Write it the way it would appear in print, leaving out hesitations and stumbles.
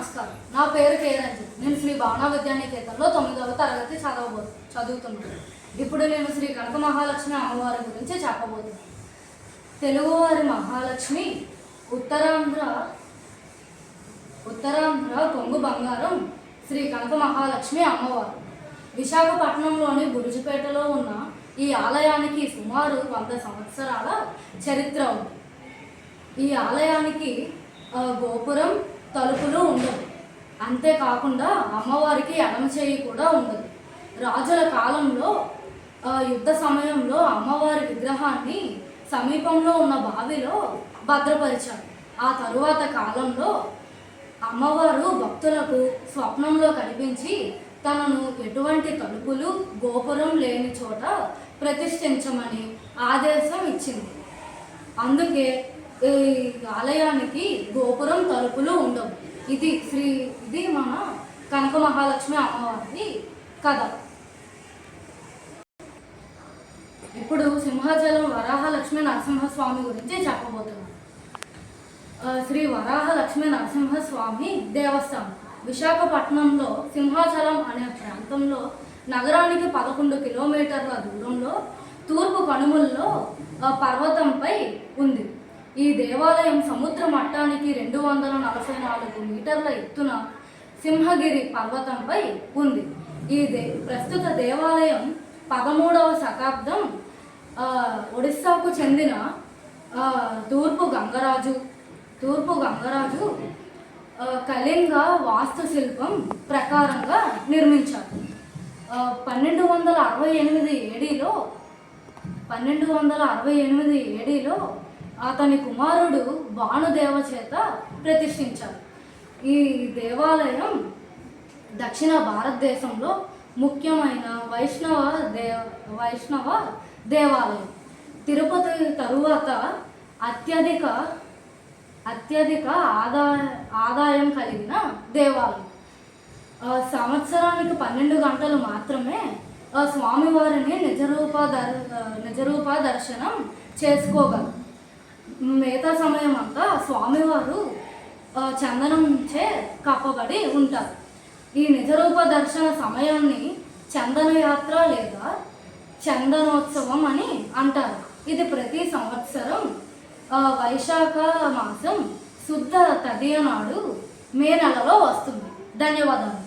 నమస్కారం. నా పేరు కే రంజిత్. నేను శ్రీ భావనా విద్యానికేతన్లో 9వ తరగతి చదువుతున్నాను. ఇప్పుడు నేను శ్రీ కనక మహాలక్ష్మి అమ్మవారి గురించి చెప్పబోతున్నాను. తెలుగువారి మహాలక్ష్మి ఉత్తరాంధ్ర కొంగు బంగారం శ్రీ కనక మహాలక్ష్మి అమ్మవారు. విశాఖపట్నంలోని బురుజుపేటలో ఉన్న ఈ ఆలయానికి సుమారు 100 సంవత్సరాల చరిత్ర ఉంది. ఈ ఆలయానికి గోపురం, తలుపులు ఉండవు. అంతేకాకుండా అమ్మవారికి ఎడమ చేయి కూడా ఉండదు. రాజుల కాలంలో యుద్ధ సమయంలో అమ్మవారి విగ్రహాన్ని సమీపంలో ఉన్న బావిలో భద్రపరిచారు. ఆ తరువాత కాలంలో అమ్మవారు భక్తులకు స్వప్నంలో కనిపించి తనను ఎటువంటి తలుపులు, గోపురం లేని చోట ప్రతిష్ఠించమని ఆదేశం ఇచ్చింది. అందుకే ఈ ఆలయానికి గోపురం, తలుపులు ఉండవు. ఇది మన కనక మహాలక్ష్మి అమ్మవారి కథ. ఇప్పుడు సింహాచలం వరాహలక్ష్మి నరసింహస్వామి గురించి చెప్పబోతున్నాను. శ్రీ వరాహలక్ష్మి నరసింహస్వామి దేవస్థానం విశాఖపట్నంలో సింహాచలం అనే ప్రాంతంలో నగరానికి 11 కిలోమీటర్ల దూరంలో తూర్పు కనుమల్లో పర్వతంపై ఉంది. ఈ దేవాలయం సముద్ర మట్టానికి 244 మీటర్ల ఎత్తున సింహగిరి పర్వతంపై ఉంది. ప్రస్తుత దేవాలయం 13వ శతాబ్దం ఒడిస్సాకు చెందిన తూర్పు గంగరాజు కళింగ వాస్తుశిల్పం ప్రకారంగా నిర్మించారు. 1268 ఏడీలో అతని కుమారుడు భానుదేవ చేత ప్రతిష్ఠించారు. ఈ దేవాలయం దక్షిణ భారతదేశంలో ముఖ్యమైన వైష్ణవ దేవాలయం. తిరుపతి తరువాత అత్యధిక ఆదాయం కలిగిన దేవాలయం. సంవత్సరానికి 12 గంటలు మాత్రమే స్వామివారిని నిజరూప దర్శనం చేసుకోగలరు. మిగతా సమయం అంతా స్వామివారు చందనంచే కప్పబడి ఉంటారు. ఈ నిజరూప దర్శన సమయాన్ని చందనయాత్ర లేదా చందనోత్సవం అని అంటారు. ఇది ప్రతి సంవత్సరం వైశాఖ మాసం శుద్ధ తదియ నాడు మే నెలలో వస్తుంది. ధన్యవాదాలు.